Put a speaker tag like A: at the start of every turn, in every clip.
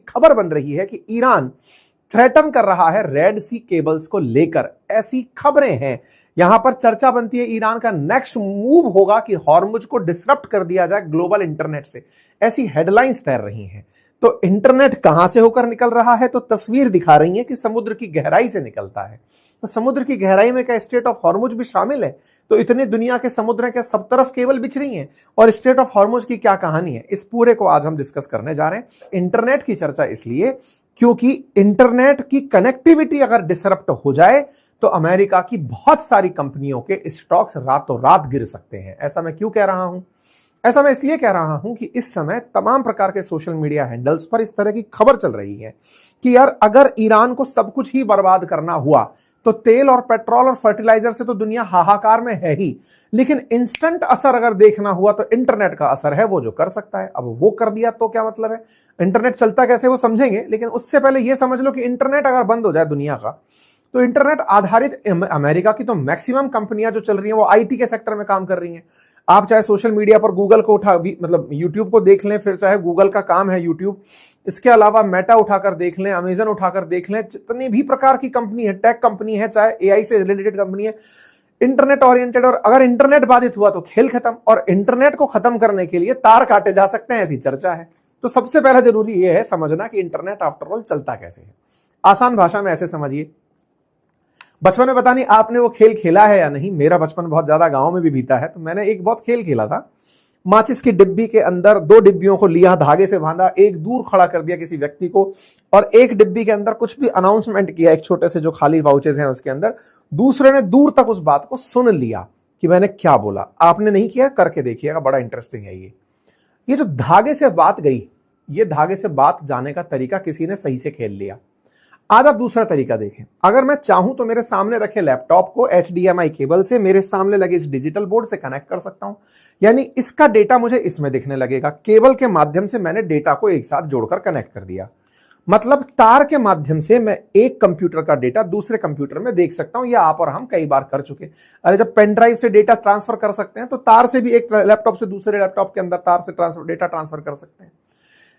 A: खबर बन रही है कि ईरान थ्रेटन कर रहा है रेड सी केबल्स को लेकर, ऐसी खबरें हैं। यहां पर चर्चा बनती है ईरान का नेक्स्ट मूव होगा कि हॉर्मुज को डिसरप्ट कर दिया जाए ग्लोबल इंटरनेट से, ऐसी हेडलाइंस तैर रही हैं। तो इंटरनेट कहां से होकर निकल रहा है? तो तस्वीर दिखा रही है कि समुद्र की गहराई से निकलता है। तो समुद्र की गहराई में क्या स्ट्रेट ऑफ हॉर्मुज भी शामिल है? तो इतने दुनिया के समुद्र हैं, क्या सब तरफ केबल बिछ रही हैं? और स्ट्रेट ऑफ हॉर्मुज की क्या कहानी है, इस पूरे को आज हम डिस्कस करने जा रहे हैं। इंटरनेट की चर्चा इसलिए क्योंकि इंटरनेट की कनेक्टिविटी अगर डिसरप्ट हो जाए तो अमेरिका की बहुत सारी कंपनियों के स्टॉक्स रातों रात गिर सकते हैं। ऐसा मैं क्यों कह रहा हूं? ऐसा मैं इसलिए कह रहा हूं कि इस समय तमाम प्रकार के सोशल मीडिया हैंडल्स पर इस तरह की खबर चल रही है कि यार अगर ईरान को सब कुछ ही बर्बाद करना हुआ तो तेल और पेट्रोल और फर्टिलाइजर से तो दुनिया हाहाकार में है ही, लेकिन इंस्टेंट असर अगर देखना हुआ तो इंटरनेट का असर है वो जो कर सकता है। अब वो कर दिया तो क्या मतलब है? इंटरनेट चलता कैसे वो समझेंगे, लेकिन उससे पहले ये समझ लो कि इंटरनेट अगर बंद हो जाए दुनिया का तो इंटरनेट आधारित अमेरिका की तो मैक्सिमम कंपनियां जो चल रही हैं वो आईटी के सेक्टर में काम कर रही हैं। आप चाहे सोशल मीडिया पर गूगल को उठा मतलब यूट्यूब को देख लें, फिर चाहे गूगल का काम है यूट्यूब, इसके अलावा मेटा उठाकर देख लें, अमेजन उठाकर देख लें, जितनी भी प्रकार की कंपनी है, टेक कंपनी है, चाहे एआई से रिलेटेड कंपनी है, इंटरनेट ओरिएंटेड। और अगर इंटरनेट बाधित हुआ तो खेल खत्म, और इंटरनेट को खत्म करने के लिए तार काटे जा सकते हैं, ऐसी चर्चा है। तो सबसे पहला जरूरी यह है समझना कि इंटरनेट आफ्टर ऑल चलता कैसे है। आसान भाषा में ऐसे समझिए, बचपन में पता नहीं आपने वो खेल खेला है या नहीं, मेरा बचपन बहुत ज्यादा गांव में भी बीता है, तो मैंने एक बहुत खेल खेला था। माचिस की डिब्बी के अंदर दो डिब्बियों को लिया, धागे से बांधा, एक दूर खड़ा कर दिया किसी व्यक्ति को, और एक डिब्बी के अंदर कुछ भी अनाउंसमेंट किया, एक छोटे से जो खाली वाउचेस हैं उसके अंदर, दूसरे ने दूर तक उस बात को सुन लिया कि मैंने क्या बोला। आपने नहीं किया, करके देखिएगा, बड़ा इंटरेस्टिंग है ये जो धागे से बात गई, ये धागे से बात जाने का तरीका किसी ने सही से खेल लिया। आज आप दूसरा तरीका देखें, अगर मैं चाहूं तो मेरे सामने रखे लैपटॉप को HDMI केबल से मेरे सामने लगे इस डिजिटल बोर्ड से कनेक्ट कर सकता हूं, यानी इसका डेटा मुझे इसमें दिखने लगेगा। केबल के माध्यम से मैंने डेटा को एक साथ जोड़कर कनेक्ट कर दिया, मतलब तार के माध्यम से मैं एक कंप्यूटर का डेटा दूसरे कंप्यूटर में देख सकता हूं। यह आप और हम कई बार कर चुके। अरे जब पेन ड्राइव से डेटा ट्रांसफर कर सकते हैं तो तार से भी एक लैपटॉप से दूसरे लैपटॉप के अंदर तार से डेटा ट्रांसफर कर सकते हैं।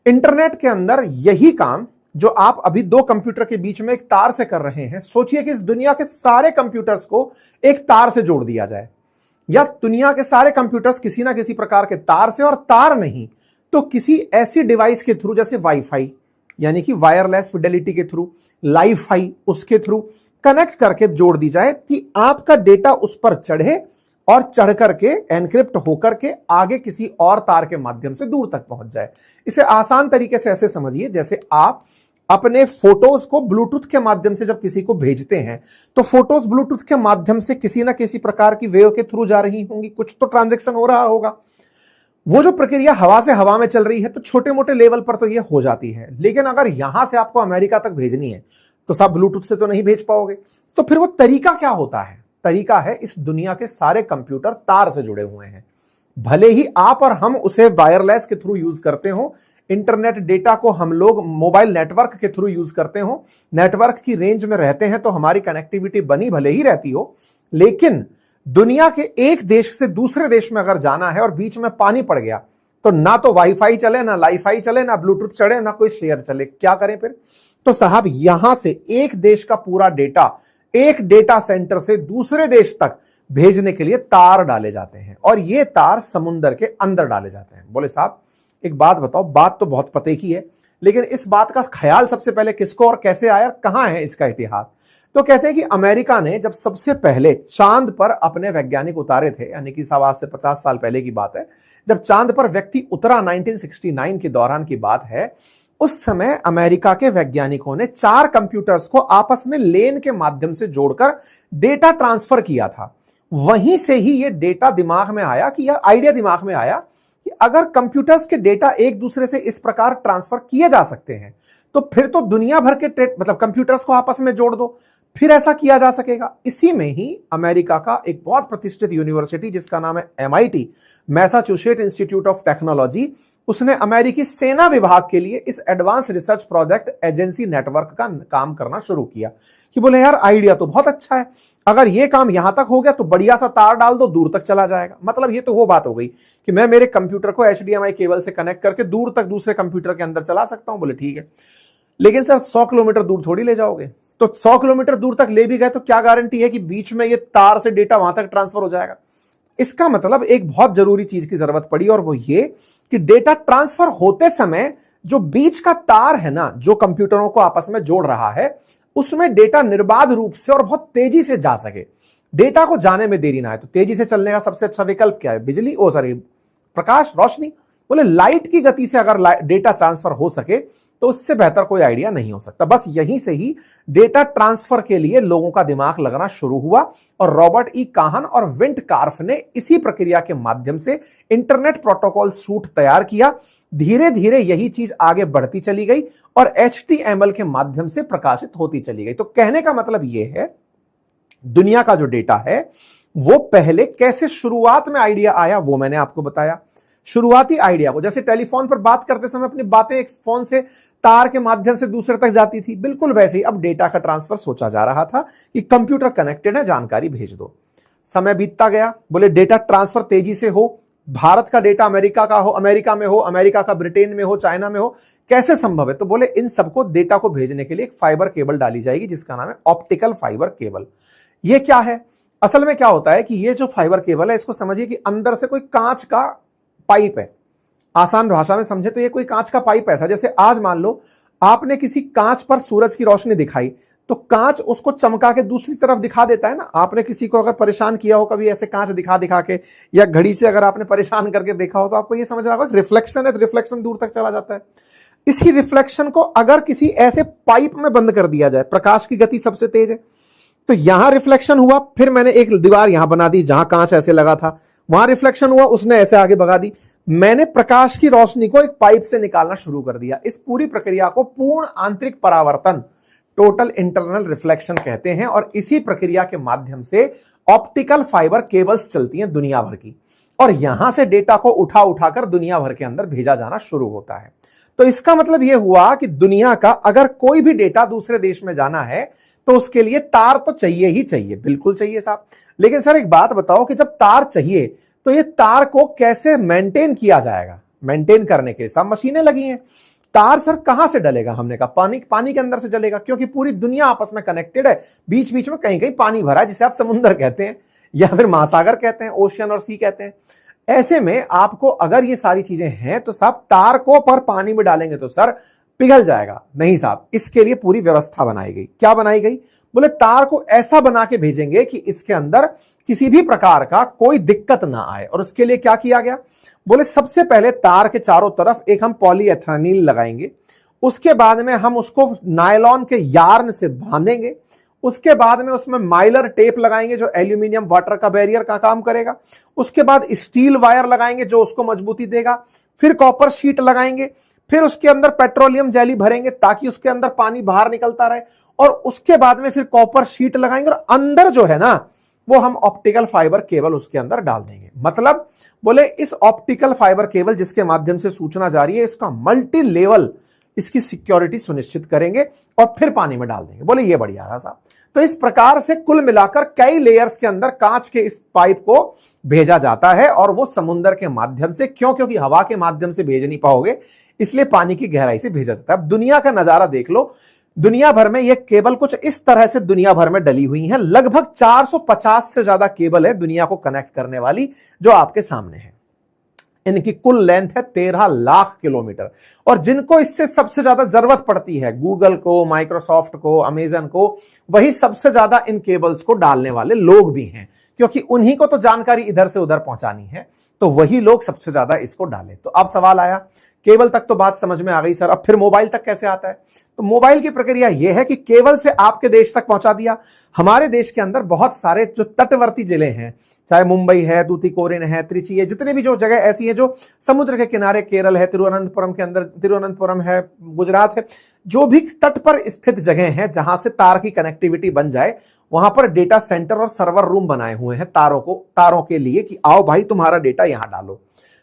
A: इंटरनेट के अंदर यही काम जो आप अभी दो कंप्यूटर के बीच में एक तार से कर रहे हैं, सोचिए कि इस दुनिया के सारे कंप्यूटर्स को एक तार से जोड़ दिया जाए, या दुनिया के सारे कंप्यूटर्स किसी ना किसी प्रकार के तार से, और तार नहीं तो किसी ऐसी डिवाइस के थ्रू जैसे वाईफाई, यानी कि वायरलेस फिडेलिटी के थ्रू, लाईफाई, उसके थ्रू कनेक्ट करके जोड़ दी जाए कि आपका डेटा उस पर चढ़े और चढ़ करके एनक्रिप्ट होकर के आगे किसी और तार के माध्यम से दूर तक पहुंच जाए। इसे आसान तरीके से ऐसे समझिए जैसे आप अपने फोटोज को ब्लूटूथ के माध्यम से जब किसी को भेजते हैं तो फोटोज ब्लूटूथ के माध्यम से किसी ना किसी प्रकार की वेव के थ्रू जा रही होंगी, कुछ तो ट्रांजैक्शन हो रहा होगा। वो जो प्रक्रिया हवा से हवा में चल रही है तो छोटे मोटे लेवल पर तो ये हो जाती है, लेकिन अगर यहां से आपको अमेरिका तक भेजनी है तो सब ब्लूटूथ से तो नहीं भेज पाओगे। तो फिर वो तरीका क्या होता है? तरीका है इस दुनिया के सारे कंप्यूटर तार से जुड़े हुए हैं, भले ही आप और हम उसे वायरलेस के थ्रू यूज करते हो, इंटरनेट डेटा को हम लोग मोबाइल नेटवर्क के थ्रू यूज करते हो, नेटवर्क की रेंज में रहते हैं तो हमारी कनेक्टिविटी बनी भले ही रहती हो, लेकिन दुनिया के एक देश से दूसरे देश में अगर जाना है और बीच में पानी पड़ गया तो ना तो वाईफाई चले, ना लाईफाई चले, ना ब्लूटूथ चले, ना कोई शेयर चले, क्या करें फिर? तो साहब यहां से एक देश का पूरा डेटा एक डेटा सेंटर से दूसरे देश तक भेजने के लिए तार डाले जाते हैं, और ये तार समुद्र के अंदर डाले जाते हैं। बोले साहब एक बात बताओ, बात तो बहुत पते की है, लेकिन इस बात का ख्याल सबसे पहले किसको और कैसे आया, कहां है इसका इतिहास? तो कहते हैं कि अमेरिका ने जब सबसे पहले चांद पर अपने वैज्ञानिक उतारे थे, यानी कि आज से 50 साल पहले की बात है, जब चांद पर व्यक्ति उतरा 1969 के दौरान की बात है, उस समय अमेरिका के वैज्ञानिकों ने 4 कंप्यूटर्स को आपस में लेन के माध्यम से जोड़कर डेटा ट्रांसफर किया था। वहीं से ही ये डेटा दिमाग में आया कि यह आइडिया दिमाग में आया कि अगर कंप्यूटर्स के डेटा एक दूसरे से इस प्रकार ट्रांसफर किए जा सकते हैं तो फिर तो दुनिया भर के मतलब कंप्यूटर्स को आपस में जोड़ दो, फिर ऐसा किया जा सकेगा। इसी में ही अमेरिका का एक बहुत प्रतिष्ठित यूनिवर्सिटी जिसका नाम है MIT, Massachusetts institute of technology, उसने अमेरिकी सेना विभाग के लिए इस advance research project agency network का काम करना शुरू किया कि बोले यार आइडिया तो बहुत अच्छा है, अगर ये काम यहां तक हो गया तो बढ़िया सा तार डाल दो, दूर तक चला जाएगा। मतलब ये तो वो बात हो गई कि मैं मेरे कंप्यूटर को HDMI केबल से कनेक्ट करके दूर तक दूसरे कंप्यूटर के अंदर चला सकता हूं। बोले ठीक है, लेकिन सर 100 किलोमीटर दूर थोड़ी ले जाओगे, तो 100 किलोमीटर दूर तक ले भी गए तो क्या गारंटी है कि बीच में ये तार से डेटा वहां तक ट्रांसफर हो जाएगा। इसका मतलब एक बहुत जरूरी चीज की जरूरत पड़ी, और वो ये कि डेटा ट्रांसफर होते समय जो बीच का तार है ना, जो कंप्यूटरों को आपस में जोड़ रहा है, उसमें डेटा निर्बाध रूप से और बहुत तेजी से जा सके, डेटा को जाने में देरी ना आए। तो तेजी से चलने का सबसे अच्छा विकल्प क्या है? बिजली, प्रकाश, रोशनी। बोले लाइट की गति से अगर डेटा ट्रांसफर हो सके तो उससे बेहतर कोई आइडिया नहीं हो सकता। बस यहीं से ही डेटा ट्रांसफर के लिए लोगों का दिमाग लगना शुरू हुआ, और रॉबर्ट ई काहन और विंट कार्फ ने इसी प्रक्रिया के माध्यम से इंटरनेट प्रोटोकॉल सूट तैयार किया। धीरे धीरे यही चीज आगे बढ़ती चली गई और HTML के माध्यम से प्रकाशित होती चली गई। तो कहने का मतलब यह है, दुनिया का जो डेटा है वो पहले कैसे शुरुआत में आइडिया आया वो मैंने आपको बताया। शुरुआती आइडिया को, जैसे टेलीफोन पर बात करते समय अपनी बातें एक फोन से तार के माध्यम से दूसरे तक जाती थी, बिल्कुल वैसे ही अब डेटा का ट्रांसफर सोचा जा रहा था कि कंप्यूटर कनेक्टेड है, जानकारी भेज दो। समय बीतता गया, बोले डेटा ट्रांसफर तेजी से हो, भारत का डेटा अमेरिका का हो, अमेरिका में हो, अमेरिका का ब्रिटेन में हो, चाइना में हो, कैसे संभव है? तो बोले इन सबको डेटा को भेजने के लिए एक फाइबर केबल डाली जाएगी जिसका नाम है ऑप्टिकल फाइबर केबल। ये क्या है? असल में क्या होता है कि ये जो फाइबर केबल है, इसको समझिए कि अंदर से कोई कांच का पाइप है। आसान भाषा में समझे तो ये कोई कांच का पाइप ऐसा, जैसे आज मान लो आपने किसी कांच पर सूरज की रोशनी दिखाई तो कांच उसको चमका के दूसरी तरफ दिखा देता है ना। आपने किसी को अगर परेशान किया हो कभी ऐसे कांच दिखा दिखा के, या घड़ी से अगर आपने परेशान करके देखा हो, तो आपको ये समझ आएगा रिफ्लेक्शन है तो रिफ्लेक्शन दूर तक चला जाता है। इसी रिफ्लेक्शन को अगर किसी ऐसे पाइप में बंद कर दिया जाए, प्रकाश की गति सबसे तेज है, तो यहां रिफ्लेक्शन हुआ, फिर मैंने एक दीवार यहां बना दी जहां कांच ऐसे लगा था, वहां रिफ्लेक्शन हुआ, उसने ऐसे आगे भगा दी, मैंने प्रकाश की रोशनी को एक पाइप से निकालना शुरू कर दिया। इस पूरी प्रक्रिया को पूर्ण आंतरिक परावर्तन, टोटल इंटरनल रिफ्लेक्शन कहते हैं, और इसी प्रक्रिया के माध्यम से ऑप्टिकल फाइबर केबल्स चलती हैं दुनिया भर की, और यहां से डेटा को उठा उठाकर दुनिया भर के अंदर भेजा जाना शुरू होता है। तो इसका मतलब यह हुआ कि दुनिया का अगर कोई भी डेटा दूसरे देश में जाना है तो उसके लिए तार तो चाहिए ही चाहिए, बिल्कुल चाहिए साहब। लेकिन सर एक बात बताओ कि जब तार चाहिए तो ये तार को कैसे मेंटेन किया जाएगा? मेंटेन करने के लिए सब मशीनें लगी हैं। तार सर कहां से डलेगा? हमने कहा पानी के अंदर से डलेगा, क्योंकि पूरी दुनिया आपस में कनेक्टेड है। बीच बीच में कहीं कहीं पानी भरा है, जिसे आप समुद्र कहते हैं या फिर महासागर कहते हैं, ओशियन और सी कहते हैं। ऐसे में आपको अगर ये सारी चीजें हैं तो साहब तार को पर पानी में डालेंगे तो सर पिघल जाएगा। नहीं साहब, इसके लिए पूरी व्यवस्था बनाई गई। क्या बनाई गई? बोले तार को ऐसा बना के भेजेंगे कि इसके अंदर किसी भी प्रकार का कोई दिक्कत ना आए। और उसके लिए क्या किया गया? बोले सबसे पहले तार के चारों तरफ एक हम पॉलीएथेनिल लगाएंगे, उसके बाद में हम उसको नायलॉन के यार्न से बांधेंगे, उसके बाद में उसमें माइलर टेप लगाएंगे जो एल्यूमिनियम वाटर का बैरियर का काम करेगा, उसके बाद स्टील वायर लगाएंगे जो उसको मजबूती देगा, फिर कॉपर शीट लगाएंगे, फिर उसके अंदर पेट्रोलियम जेली भरेंगे ताकि उसके अंदर पानी बाहर निकलता रहे, और उसके बाद में फिर कॉपर शीट लगाएंगे, और अंदर जो है ना वो हम ऑप्टिकल फाइबर केबल उसके अंदर डाल देंगे। मतलब बोले इस ऑप्टिकल फाइबर केबल जिसके माध्यम से सूचना जा रही है, इसका मल्टी लेवल इसकी सिक्योरिटी सुनिश्चित करेंगे और फिर पानी में डाल देंगे। बोले ये बढ़िया रहा साहब। तो इस प्रकार से कुल मिलाकर कई लेयर्स के अंदर कांच के इस पाइप को भेजा जाता है, और वो समुद्र के माध्यम से, क्योंकि हवा के माध्यम से भेज नहीं पाओगे इसलिए पानी की गहराई से भेजा जाता है। अब दुनिया का नजारा देख लो, दुनिया भर में ये केबल कुछ इस तरह से दुनिया भर में डली हुई है। लगभग 450 से ज्यादा केबल है दुनिया को कनेक्ट करने वाली, जो आपके सामने है। इनकी कुल लेंथ है 13 लाख किलोमीटर, और जिनको इससे सबसे ज्यादा जरूरत पड़ती है, गूगल को, माइक्रोसॉफ्ट को, अमेजन को, वही सबसे ज्यादा इन केबल्स को डालने वाले लोग भी हैं, क्योंकि उन्हीं को तो जानकारी इधर से उधर पहुंचानी है, तो वही लोग सबसे ज्यादा इसको डालें। तो अब सवाल आया, केबल तक तो बात समझ में आ गई सर, अब फिर मोबाइल तक कैसे आता है? तो मोबाइल की प्रक्रिया यह है कि केबल से आपके देश तक पहुंचा दिया। हमारे देश के अंदर बहुत सारे जो तटवर्ती जिले हैं, चाहे मुंबई है, तूतीकोरिन है, त्रिची है, जितने भी जो जगह ऐसी है जो समुद्र के किनारे, केरल है, तिरुवनंतपुरम के अंदर, तिरुवनंतपुरम है, गुजरात है, जो भी तट पर स्थित जगह है जहां से तार की कनेक्टिविटी बन जाए, वहां पर डेटा सेंटर और सर्वर रूम बनाए हुए हैं तारों के लिए कि आओ भाई तुम्हारा डेटा यहां डालो।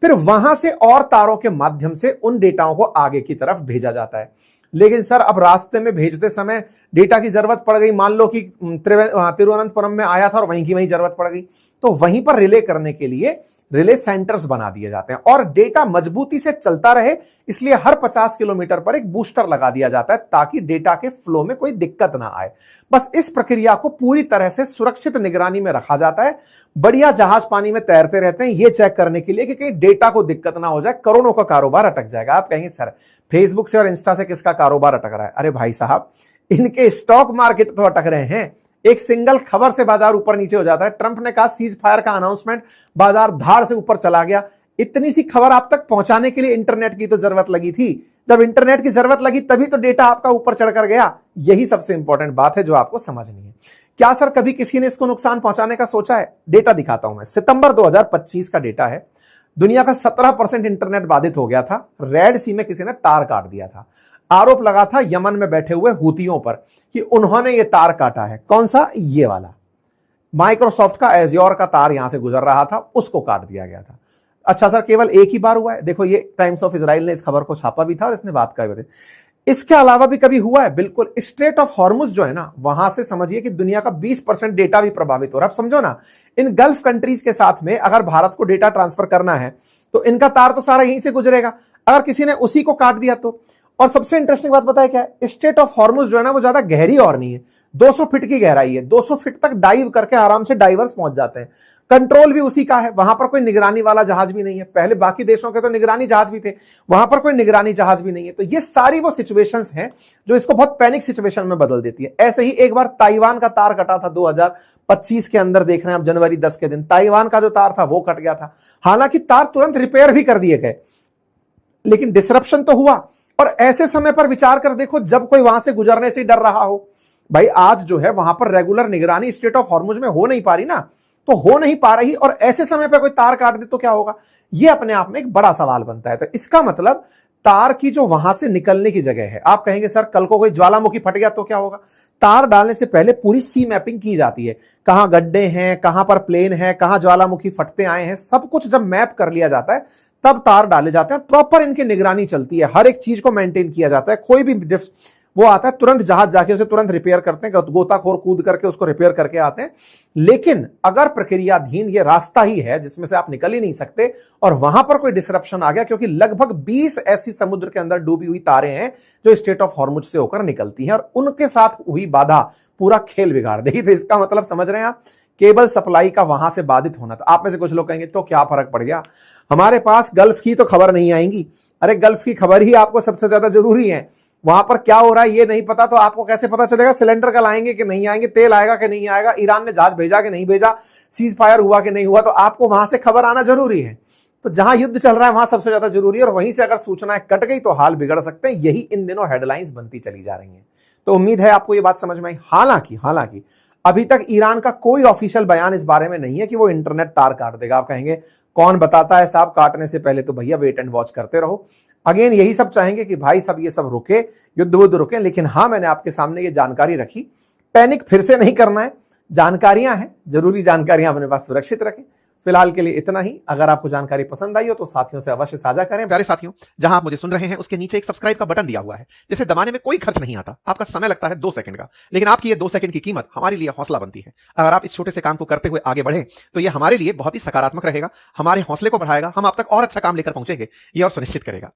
A: फिर वहां से और तारों के माध्यम से उन डेटाओं को आगे की तरफ भेजा जाता है। लेकिन सर अब रास्ते में भेजते समय डेटा की जरूरत पड़ गई, मान लो कि तिरुवनंतपुरम में आया था और वहीं की वहीं जरूरत पड़ गई, तो वहीं पर रिले करने के लिए रिले सेंटर्स बना दिए जाते हैं और डेटा मजबूती से चलता रहे, इसलिए हर 50 किलोमीटर पर एक बूस्टर लगा दिया जाता है ताकि डेटा के फ्लो में कोई दिक्कत ना आए। बस इस प्रक्रिया को पूरी तरह से सुरक्षित निगरानी में रखा जाता है। बढ़िया जहाज पानी में तैरते रहते हैं ये चेक करने के लिए कि कहीं डेटा को दिक्कत ना हो जाए, करोड़ों का कारोबार अटक जाएगा। आप कहेंगे सर फेसबुक से और इंस्टा से किसका कारोबार अटक रहा है? अरे भाई साहब, इनके स्टॉक मार्केट तो अटक रहे हैं। एक सिंगल खबर से बाजार ऊपर नीचे हो जाता है। ट्रंप ने कहा सीज फायर का अनाउंसमेंट, बाजार धाड़ से ऊपर चला गया। इतनी सी खबर आप तक पहुंचाने के लिए इंटरनेट की तो जरूरत लगी थी। जब इंटरनेट की जरूरत लगी तभी तो डेटा आपका ऊपर चढ़कर गया। यही सबसे इंपॉर्टेंट बात है जो आपको समझनी है। क्या सर कभी किसी ने इसको नुकसान पहुंचाने का सोचा है? डेटा दिखाता हूं मैं। सितंबर 2025 का डेटा है। दुनिया का 17% इंटरनेट बाधित हो गया था। रेड सी में किसी ने तार काट दिया था। आरोप लगा था यमन में बैठे हुए हूतियों पर कि उन्होंने ये तार काटा है। कौन सा? ये वाला। माइक्रोसॉफ्ट का एज्योर का तार यहां से गुजर रहा था, उसको काट दिया गया था। अच्छा सर केवल एक ही बार हुआ है? देखो ये टाइम्स ऑफ इजराइल ने इस खबर को छापा भी था और इसने बात कही। इसके अलावा भी कभी हुआ है? बिल्कुल। स्ट्रेट ऑफ हॉर्मुज जो है ना, वहां से समझिए कि दुनिया का 20% डेटा भी प्रभावित हो रहा है। अब समझो ना, इन गल्फ कंट्रीज के साथ में अगर भारत को डेटा ट्रांसफर करना है तो इनका तार तो सारा यहीं से गुजरेगा। अगर किसी ने उसी को काट दिया तो। और सबसे इंटरेस्टिंग बात बताया क्या है? स्ट्रेट ऑफ हॉर्मुज जो है ना वो ज्यादा गहरी और नहीं है, 200 फीट की गहराई है। 200 फीट तक डाइव करके आराम से डाइवर्स पहुंच जाते हैं। कंट्रोल भी उसी का है। वहां पर कोई निगरानी वाला जहाज भी नहीं है। पहले बाकी देशों के तो निगरानी जहाज भी थे, वहां पर कोई निगरानी जहाज भी नहीं है। तो ये सारी वो सिचुएशंस हैं जो इसको बहुत पैनिक सिचुएशन में बदल देती है। ऐसे ही एक बार ताइवान का तार कटा था 2025 के अंदर, देख रहे हैं आप जनवरी 10 के दिन ताइवान का जो तार था वो कट गया था। हालांकि तार तुरंत रिपेयर भी कर दिए गए, लेकिन डिसरप्शन तो हुआ। और ऐसे समय पर विचार कर देखो जब कोई वहां से गुजरने से डर रहा हो। भाई आज जो है वहां पर रेगुलर निगरानी स्ट्रेट ऑफ हॉर्मुज में हो नहीं पा रही ना, तो हो नहीं पा रही और ऐसे समय पर कोई तार काट दे तो क्या होगा? ये अपने आप में एक बड़ा सवाल बनता है। तो इसका मतलब तार की जो वहां से निकलने की जगह है, आप कहेंगे सर कल को कोई ज्वालामुखी फट गया तो क्या होगा? तार डालने से पहले पूरी सी मैपिंग की जाती है। कहां गड्ढे हैं, कहां पर प्लेन है, कहां ज्वालामुखी फटते आए हैं, सब कुछ जब मैप कर लिया जाता है तब तार डाले जाते हैं। प्रॉपर इनकी निगरानी चलती है, हर एक चीज को मेंटेन किया जाता है। कोई भी वो आता है तुरंत जहाज जाके उसे तुरंत रिपेयर करते हैं, गोताखोर कूद करके उसको रिपेयर करके आते हैं। लेकिन अगर प्रक्रियाधीन ये रास्ता ही है जिसमें से आप निकल ही नहीं सकते और वहां पर कोई डिसरप्शन आ गया, क्योंकि लगभग 20 ऐसी समुद्र के अंदर डूबी हुई तारें हैं जो स्ट्रेट ऑफ हॉर्मुज से होकर निकलती हैं और उनके साथ हुई बाधा पूरा खेल बिगाड़ देगी। तो इसका मतलब समझ रहे हैं आप, केबल सप्लाई का वहां से बाधित होना। तो आप में से कुछ लोग कहेंगे तो क्या फर्क पड़ गया, हमारे पास गल्फ की तो खबर नहीं आएगी। अरे गल्फ की खबर ही आपको सबसे ज्यादा जरूरी है। वहां पर क्या हो रहा है ये नहीं पता तो आपको कैसे पता चलेगा सिलेंडर कल आएंगे कि नहीं आएंगे, तेल आएगा कि नहीं आएगा, ईरान ने जहाज भेजा कि नहीं भेजा, सीज फायर हुआ कि नहीं हुआ? तो आपको वहां से खबर आना जरूरी है। तो जहां युद्ध चल रहा है वहां सबसे ज्यादा जरूरी है और वहीं से अगर सूचनाएं कट गई तो हाल बिगड़ सकते हैं। यही इन दिनों हेडलाइंस बनती चली जा रही हैं। तो उम्मीद है आपको ये बात समझ में आई। हालांकि अभी तक ईरान का कोई ऑफिशियल बयान इस बारे में नहीं है कि वो इंटरनेट तार काट देगा। आप कहेंगे कौन बताता है साहब, काटने से पहले तो भैया वेट एंड वॉच करते रहो। अगेन यही सब चाहेंगे कि भाई सब ये सब रुके, युद्ध वुद्ध रुके। लेकिन हाँ, मैंने आपके सामने ये जानकारी रखी, पैनिक फिर से नहीं करना है। जानकारियां हैं, जरूरी जानकारियां अपने पास सुरक्षित रखें। फिलहाल के लिए इतना ही। अगर आपको जानकारी पसंद आई हो तो साथियों से अवश्य साझा करें।
B: प्यारे साथियों, जहां आप मुझे सुन रहे हैं उसके नीचे एक सब्सक्राइब का बटन दिया हुआ है जिसे दबाने में कोई खर्च नहीं आता। आपका समय लगता है 2 सेकंड का, लेकिन आपकी ये 2 सेकंड की कीमत हमारे लिए हौसला बनती है। अगर आप इस छोटे से काम को करते हुए आगे बढ़े तो ये हमारे लिए बहुत ही सकारात्मक रहेगा, हमारे हौसले को बढ़ाएगा, हम आप तक और अच्छा काम लेकर पहुंचेंगे ये और सुनिश्चित करेगा।